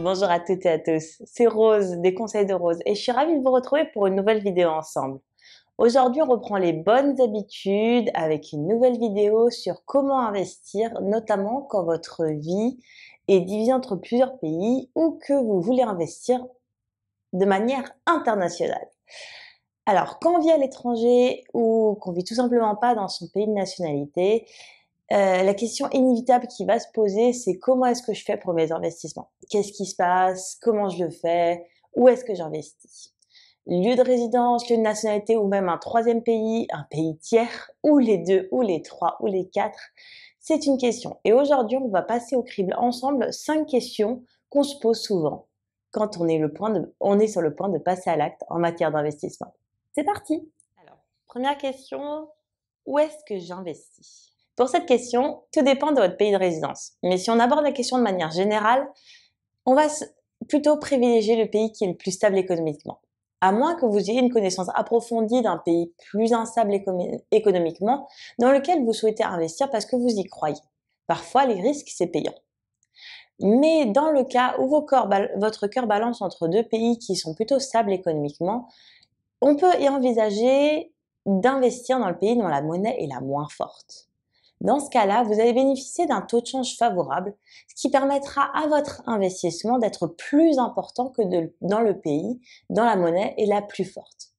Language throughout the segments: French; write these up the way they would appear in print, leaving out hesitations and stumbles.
Bonjour à toutes et à tous, c'est Rose des conseils de Rose et je suis ravie de vous retrouver pour une nouvelle vidéo ensemble. Aujourd'hui, on reprend les bonnes habitudes avec une nouvelle vidéo sur comment investir, notamment quand votre vie est divisée entre plusieurs pays ou que vous voulez investir de manière internationale. Alors, quand on vit à l'étranger ou qu'on vit tout simplement pas dans son pays de nationalité, la question inévitable qui va se poser, c'est comment est-ce que je fais pour mes investissements? Qu'est-ce qui se passe? Comment je le fais? Où est-ce que j'investis? Lieu de résidence, lieu de nationalité ou même un troisième pays, un pays tiers, ou les deux, ou les trois, ou les quatre, c'est une question. Et aujourd'hui, on va passer au crible ensemble 5 questions qu'on se pose souvent quand on est sur le point de passer à l'acte en matière d'investissement. C'est parti! Alors, première question, où est-ce que j'investis? Pour cette question, tout dépend de votre pays de résidence. Mais si on aborde la question de manière générale, on va plutôt privilégier le pays qui est le plus stable économiquement. À moins que vous ayez une connaissance approfondie d'un pays plus instable économiquement, dans lequel vous souhaitez investir parce que vous y croyez. Parfois, les risques, c'est payant. Mais dans le cas où votre cœur balance entre deux pays qui sont plutôt stables économiquement, on peut y envisager d'investir dans le pays dont la monnaie est la moins forte. Dans ce cas-là, vous allez bénéficier d'un taux de change favorable, ce qui permettra à votre investissement d'être plus important que dans le pays dont la monnaie est la plus forte.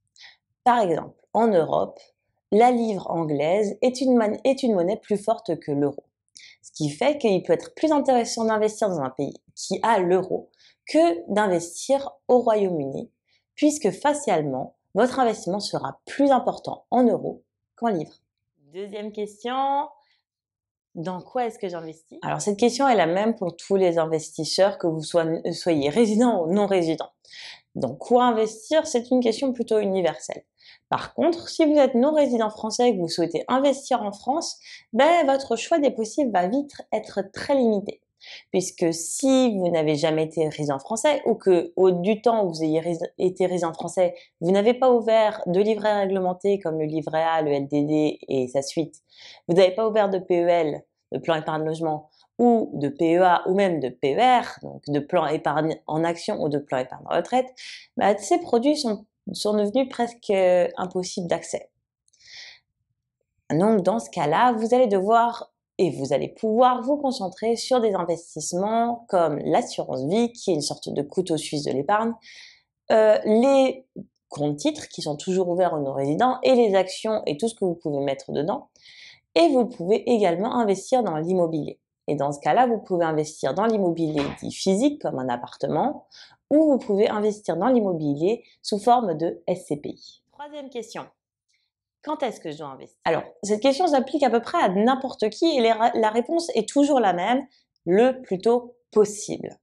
Par exemple, en Europe, la livre anglaise est une monnaie plus forte que l'euro. Ce qui fait qu'il peut être plus intéressant d'investir dans un pays qui a l'euro que d'investir au Royaume-Uni, puisque facialement, votre investissement sera plus important en euros qu'en livres. Deuxième question, dans quoi est-ce que j'investis? Alors cette question est la même pour tous les investisseurs, que vous soyez résident ou non résident. Dans quoi investir? C'est une question plutôt universelle. Par contre, si vous êtes non résident français et que vous souhaitez investir en France, votre choix des possibles va vite être très limité. Puisque si vous n'avez jamais été résident français ou que du temps où vous ayez été résident français, vous n'avez pas ouvert de livret réglementé comme le livret A, le LDD et sa suite, vous n'avez pas ouvert de PEL, de plan épargne logement, ou de PEA ou même de PER, donc de plan épargne en action ou de plan épargne retraite, ces produits sont devenus presque impossibles d'accès. Donc dans ce cas-là, vous allez devoir et vous allez pouvoir vous concentrer sur des investissements comme l'assurance vie, qui est une sorte de couteau suisse de l'épargne, les comptes titres qui sont toujours ouverts aux non-résidents et les actions et tout ce que vous pouvez mettre dedans. Et vous pouvez également investir dans l'immobilier. Et dans ce cas-là, vous pouvez investir dans l'immobilier dit physique comme un appartement ou vous pouvez investir dans l'immobilier sous forme de SCPI. Troisième question. Quand est-ce que je dois investir? Alors, cette question s'applique à peu près à n'importe qui et la réponse est toujours la même, le plus tôt possible.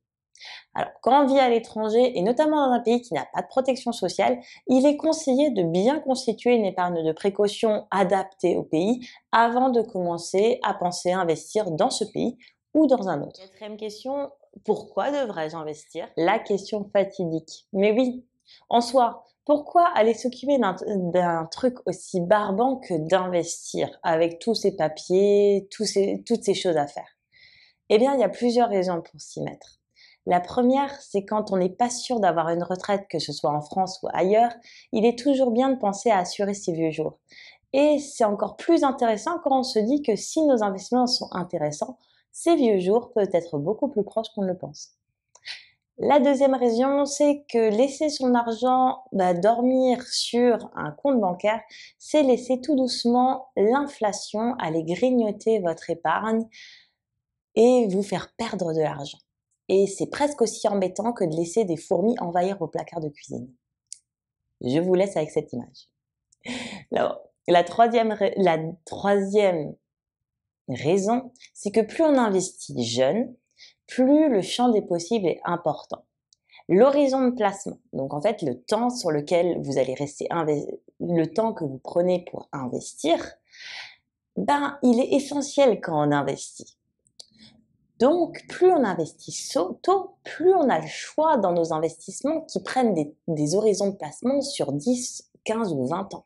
Alors, quand on vit à l'étranger et notamment dans un pays qui n'a pas de protection sociale, il est conseillé de bien constituer une épargne de précaution adaptée au pays avant de commencer à penser à investir dans ce pays ou dans un autre. Quatrième question, pourquoi devrais-je investir? La question fatidique. Mais oui, en soi, pourquoi aller s'occuper d'un truc aussi barbant que d'investir avec tous ces papiers, toutes ces choses à faire? Eh bien, il y a plusieurs raisons pour s'y mettre. La première, c'est quand on n'est pas sûr d'avoir une retraite, que ce soit en France ou ailleurs, il est toujours bien de penser à assurer ses vieux jours. Et c'est encore plus intéressant quand on se dit que si nos investissements sont intéressants, ces vieux jours peuvent être beaucoup plus proches qu'on ne le pense. La deuxième raison, c'est que laisser son argent dormir sur un compte bancaire, c'est laisser tout doucement l'inflation aller grignoter votre épargne et vous faire perdre de l'argent. Et c'est presque aussi embêtant que de laisser des fourmis envahir vos placards de cuisine. Je vous laisse avec cette image. Alors, la troisième raison, c'est que plus on investit jeune, plus le champ des possibles est important. L'horizon de placement, donc en fait le temps sur lequel vous allez rester le temps que vous prenez pour investir, il est essentiel quand on investit. Donc, plus on investit tôt, plus on a le choix dans nos investissements qui prennent des horizons de placement sur 10, 15 ou 20 ans.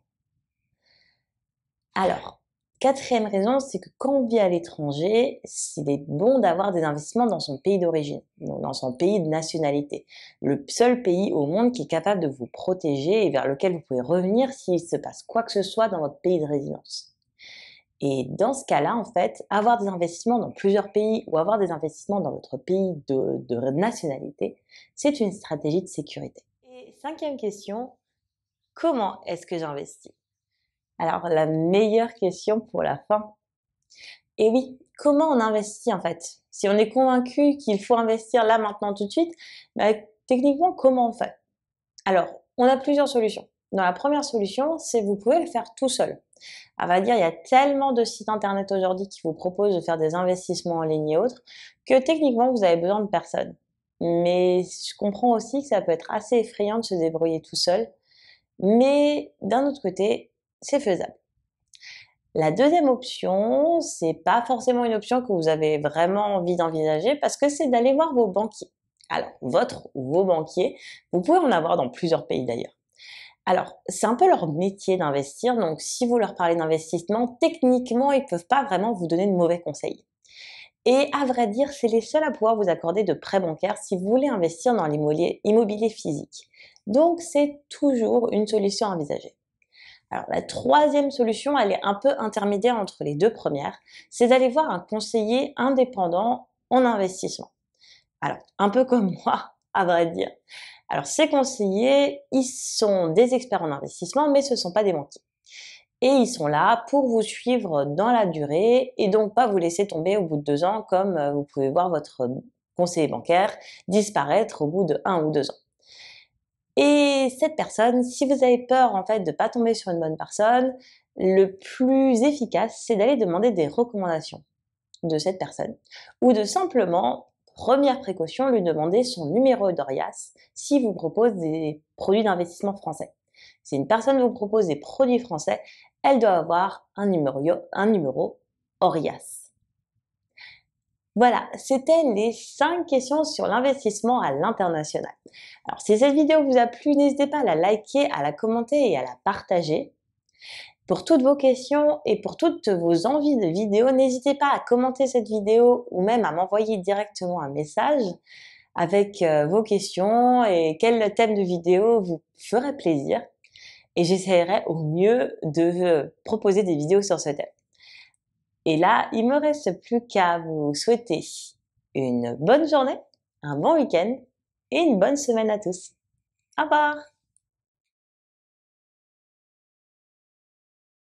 Alors, Quatrième raison, c'est que quand on vit à l'étranger, il est bon d'avoir des investissements dans son pays d'origine, donc dans son pays de nationalité. Le seul pays au monde qui est capable de vous protéger et vers lequel vous pouvez revenir s'il se passe quoi que ce soit dans votre pays de résidence. Et dans ce cas-là, en fait, avoir des investissements dans plusieurs pays ou avoir des investissements dans votre pays de nationalité, c'est une stratégie de sécurité. Et cinquième question, comment est-ce que j'investis? Alors, la meilleure question pour la fin. Et oui, comment on investit en fait? Si on est convaincu qu'il faut investir là, maintenant, tout de suite, bah, techniquement, comment on fait? Alors, on a plusieurs solutions. Dans la première solution, c'est vous pouvez le faire tout seul. À vrai dire, il y a tellement de sites internet aujourd'hui qui vous proposent de faire des investissements en ligne et autres, que techniquement, vous avez besoin de personne. Mais je comprends aussi que ça peut être assez effrayant de se débrouiller tout seul. Mais d'un autre côté, c'est faisable. La deuxième option, c'est pas forcément une option que vous avez vraiment envie d'envisager parce que c'est d'aller voir vos banquiers. Alors, votre ou vos banquiers, vous pouvez en avoir dans plusieurs pays d'ailleurs. Alors, c'est un peu leur métier d'investir, donc si vous leur parlez d'investissement, techniquement, ils peuvent pas vraiment vous donner de mauvais conseils. Et à vrai dire, c'est les seuls à pouvoir vous accorder de prêts bancaires si vous voulez investir dans l'immobilier physique. Donc, c'est toujours une solution à envisager. Alors, la troisième solution, elle est un peu intermédiaire entre les deux premières, c'est d'aller voir un conseiller indépendant en investissement. Alors, un peu comme moi, à vrai dire. Alors, ces conseillers, ils sont des experts en investissement, mais ce ne sont pas des banquiers. Et ils sont là pour vous suivre dans la durée et donc pas vous laisser tomber au bout de 2 ans comme vous pouvez voir votre conseiller bancaire disparaître au bout de 1 ou 2 ans. Et cette personne, si vous avez peur en fait de pas tomber sur une bonne personne, le plus efficace, c'est d'aller demander des recommandations de cette personne ou de simplement, première précaution, lui demander son numéro d'ORIAS s'il vous propose des produits d'investissement français. Si une personne vous propose des produits français, elle doit avoir un numéro ORIAS. Voilà, c'était les 5 questions sur l'investissement à l'international. Alors, si cette vidéo vous a plu, n'hésitez pas à la liker, à la commenter et à la partager. Pour toutes vos questions et pour toutes vos envies de vidéos, n'hésitez pas à commenter cette vidéo ou même à m'envoyer directement un message avec vos questions et quel thème de vidéo vous ferait plaisir. Et j'essaierai au mieux de proposer des vidéos sur ce thème. Et là, il me reste plus qu'à vous souhaiter une bonne journée, un bon week-end et une bonne semaine à tous. Au revoir!